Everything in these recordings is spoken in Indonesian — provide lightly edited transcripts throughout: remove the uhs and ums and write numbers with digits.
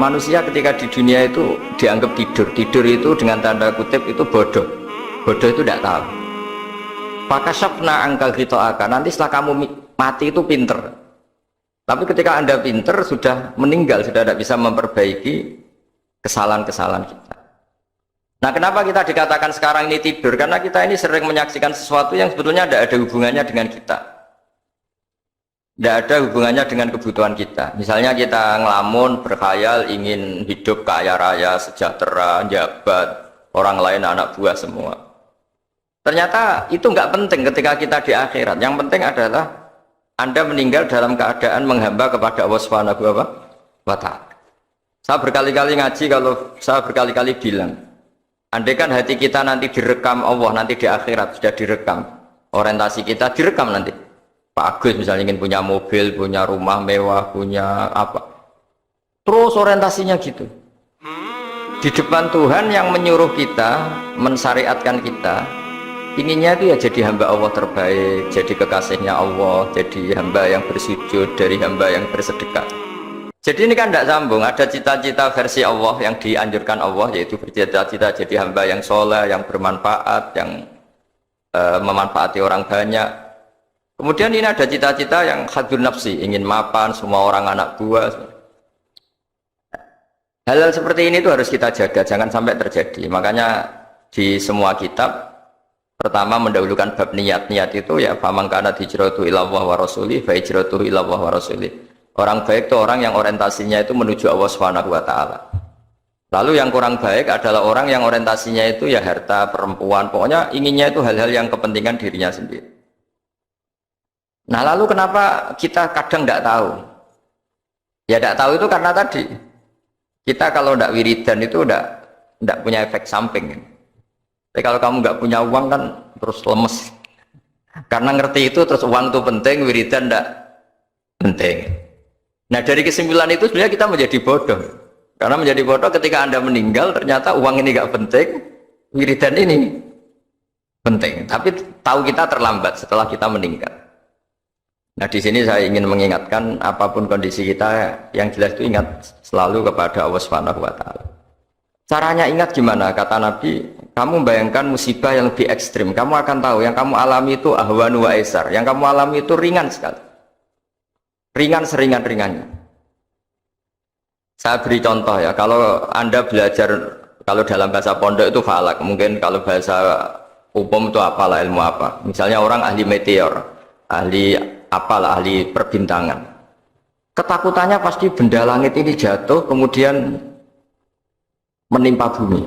manusia ketika di dunia itu dianggap tidur. Tidur itu dengan tanda kutip itu bodoh. Bodoh itu tidak tahu. Fakashafna angkal ghita'aka, nanti setelah kamu mati itu pinter. Tapi ketika Anda pinter, sudah meninggal, sudah tidak bisa memperbaiki kesalahan-kesalahan kita. Nah, kenapa kita dikatakan sekarang ini tidur? Karena kita ini sering menyaksikan sesuatu yang sebetulnya tidak ada hubungannya dengan kita. Tidak ada hubungannya dengan kebutuhan kita. Misalnya kita ngelamun, berkhayal, ingin hidup kaya raya, sejahtera, jabat, orang lain anak buah semua. Ternyata itu nggak penting ketika kita di akhirat. Yang penting adalah Anda meninggal dalam keadaan menghamba kepada Allah Subhanahu wa Ta'ala. Saya berkali-kali ngaji, kalau saya berkali-kali bilang, andai kan hati kita nanti direkam Allah, nanti di akhirat sudah direkam, orientasi kita direkam nanti. Pak Agus misalnya ingin punya mobil, punya rumah mewah, punya apa, terus orientasinya gitu. Di depan Tuhan yang menyuruh kita, mensyariatkan kita, inginnya itu ya jadi hamba Allah terbaik, jadi kekasihnya Allah, jadi hamba yang bersujud, dari hamba yang bersedekah. Jadi ini kan tidak sambung. Ada cita-cita versi Allah yang dianjurkan Allah, yaitu bercita-cita jadi hamba yang soleh, yang bermanfaat, yang memanfaati orang banyak. Kemudian ini ada cita-cita yang hadun nafsi, ingin mapan semua orang anak buah. Hal-hal seperti ini itu harus kita jaga, jangan sampai terjadi. Makanya di semua kitab pertama mendahulukan bab niat itu ya faman kana hijratuhu ilallah wa rasulih fa hijratuhu ilallah wa rasulih. Orang baik itu orang yang orientasinya itu menuju Allah Subhanahu wa Ta'ala. Lalu yang kurang baik adalah orang yang orientasinya itu ya harta, perempuan, pokoknya inginnya itu hal-hal yang kepentingan dirinya sendiri. Nah, lalu kenapa kita kadang tidak tahu? Ya tidak tahu itu karena tadi kita kalau tidak wiridan itu tidak punya efek samping. Tapi kalau kamu nggak punya uang kan terus lemes. Karena ngerti itu terus uang itu penting, wiridan tidak penting. Nah, dari kesimpulan itu sebenarnya kita menjadi bodoh. Karena menjadi bodoh ketika Anda meninggal ternyata uang ini nggak penting, wiridan ini penting. Tapi tahu kita terlambat setelah kita meninggal. Nah, di sini saya ingin mengingatkan apapun kondisi kita, yang jelas itu ingat selalu kepada Allah Subhanahu wa Ta'ala. Caranya ingat gimana? Kata Nabi, kamu bayangkan musibah yang lebih ekstrim, kamu akan tahu yang kamu alami itu ahwanu wa aisar, yang kamu alami itu ringan sekali. Ringan seringan-ringannya. Saya beri contoh ya, kalau Anda belajar, kalau dalam bahasa pondok itu falak, mungkin kalau bahasa umum itu apalah, ilmu apa. Misalnya orang ahli meteor, ahli apalah, ahli perbintangan. Ketakutannya pasti benda langit ini jatuh kemudian menimpa bumi.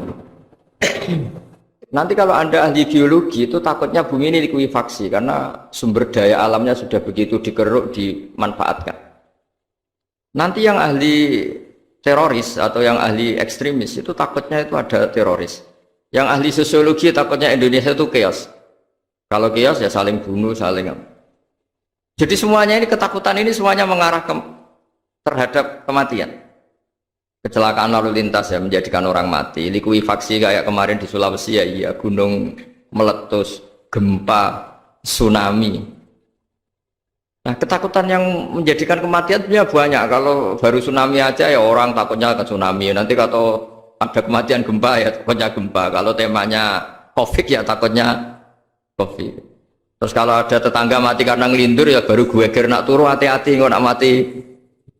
Nanti kalau Anda ahli geologi itu takutnya bumi ini likuifaksi karena sumber daya alamnya sudah begitu dikeruk, dimanfaatkan. Nanti yang ahli teroris atau yang ahli ekstremis itu takutnya itu ada teroris. Yang ahli sosiologi takutnya Indonesia itu chaos. Kalau chaos ya saling bunuh, saling. Jadi semuanya ini, ketakutan ini semuanya mengarah terhadap kematian. Kecelakaan lalu lintas ya menjadikan orang mati, likuifaksi kayak kemarin di Sulawesi ya, iya, gunung meletus, gempa, tsunami. Nah, ketakutan yang menjadikan kematian sebenarnya banyak. Kalau baru tsunami aja ya orang takutnya ke tsunami. Nanti kalau ada kematian gempa ya takutnya gempa. Kalau temanya COVID ya takutnya COVID. Terus kalau ada tetangga mati karena ngelindur ya baru gue kira nak turu, hati-hati kok nak mati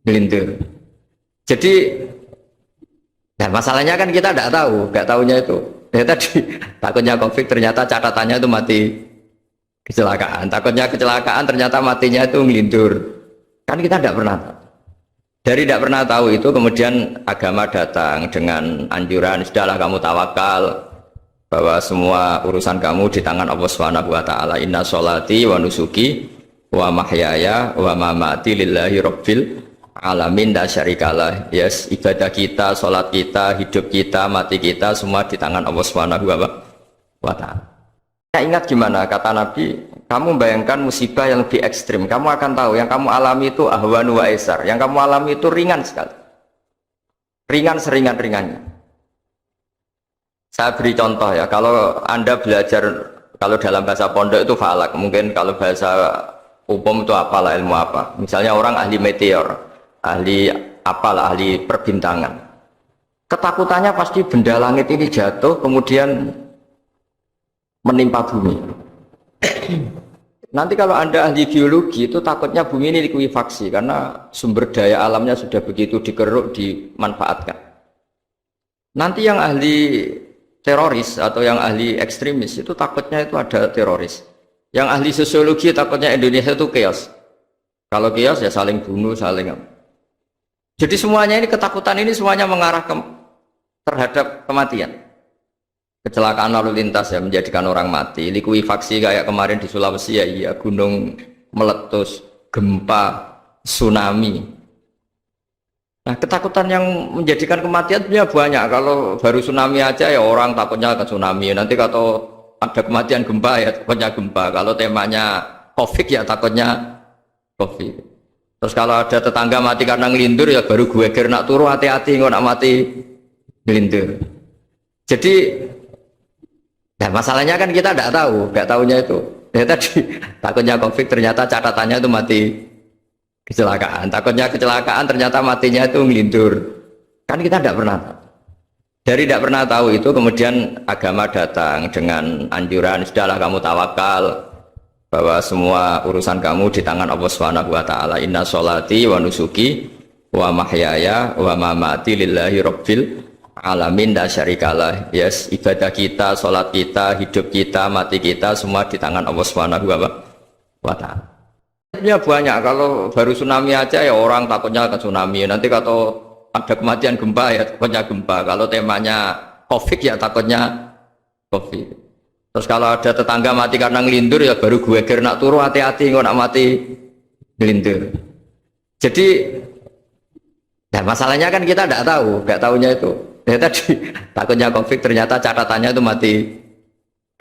ngelindur. Jadi nah masalahnya kan kita tidak tahu, nggak tahunya itu. Ya tadi takutnya COVID ternyata catatannya itu mati kecelakaan. Takutnya kecelakaan ternyata matinya itu ngelindur. Kan kita tidak pernah tahu. Dari tidak pernah tahu itu kemudian agama datang dengan anjuran, sudahlah kamu tawakal bahwa semua urusan kamu di tangan Allah Subhanahu wa Ta'ala. Inna sholati wa nusuki wa mahyaya wa mamati lillahi rabbil alamin la syarikalah. Yes, ibadah kita, sholat kita, hidup kita, mati kita semua di tangan Allah Subhanahu wa Ta'ala. Ingat gimana? Kata Nabi, kamu bayangkan musibah yang lebih ekstrim, kamu akan tahu yang kamu alami itu ahwanu wa aisar, yang kamu alami itu ringan sekali. Ringan seringan-ringannya. Saya beri contoh ya, kalau Anda belajar, kalau dalam bahasa pondok itu falak, mungkin kalau bahasa umum itu apalah, ilmu apa. Misalnya orang ahli meteor, ahli apalah, ahli perbintangan. ketakutannya pasti benda langit ini jatuh kemudian menimpa bumi. Nanti kalau Anda ahli biologi itu takutnya bumi ini likuifaksi karena sumber daya alamnya sudah begitu dikeruk, dimanfaatkan. Nanti yang ahli teroris atau yang ahli ekstremis itu takutnya itu ada teroris. Yang ahli sosiologi takutnya Indonesia itu chaos. Kalau chaos ya saling bunuh, saling. Jadi semuanya ini ketakutan ini semuanya mengarah terhadap kematian. Kecelakaan lalu lintas ya menjadikan orang mati, likuifaksi kayak kemarin di Sulawesi ya, iya, gunung meletus, gempa, tsunami. Nah ketakutan yang menjadikan kematian punya banyak. Kalau baru tsunami aja ya orang takutnya ke tsunami. Nanti kalau ada kematian gempa ya takutnya gempa. Kalau temanya COVID ya takutnya COVID. Terus kalau ada tetangga mati karena ngelindur ya baru gue nak turu hati-hati nggak nak mati ngelindur. Jadi nah masalahnya kan kita tidak tahu, nggak tahunya itu. Ya tadi takutnya COVID ternyata catatannya itu mati kecelakaan. Takutnya kecelakaan ternyata matinya itu ngelindur. Kan kita tidak pernah tahu. Dari tidak pernah tahu itu kemudian agama datang dengan anjuran sudahlah kamu tawakal bahwa semua urusan kamu di tangan Allah Subhanahu wa taala. Inna sholati wa nusuki wa mahyaya wa mamati lillahi rabbil alamin la syarikalah. Yes, ibadah kita, sholat kita, hidup kita, mati kita semua di tangan Allah Subhanahu wa taala. Ya banyak, kalau baru tsunami aja ya orang takutnya ke tsunami. Nanti kalau ada kematian gempa ya takutnya gempa. Kalau temanya COVID ya takutnya COVID. Terus kalau ada tetangga mati karena ngelindur ya baru gue nak turu hati-hati nggak nak mati ngelindur. Jadi ya masalahnya kan kita tidak tahu, nggak tahunya itu. Ya tadi takutnya COVID ternyata catatannya itu mati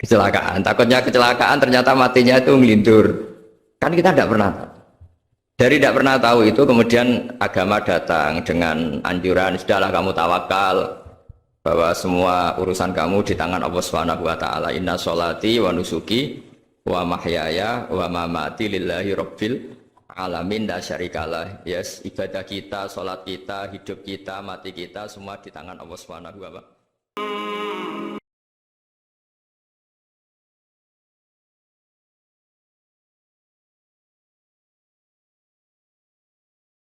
kecelakaan. Takutnya kecelakaan ternyata matinya itu ngelindur. Kan kita tidak pernah tahu. Dari tidak pernah tahu itu kemudian agama datang dengan anjuran sudahlah kamu tawakal bahwa semua urusan kamu di tangan Allah Subhanahu wa taala. Inna sholati wa nusuki wa mahyaya wa mamati lillahi rabbil alamin la syarikalah. Yes, ibadah kita, sholat kita, hidup kita, mati kita semua di tangan Allah Subhanahu wa taala.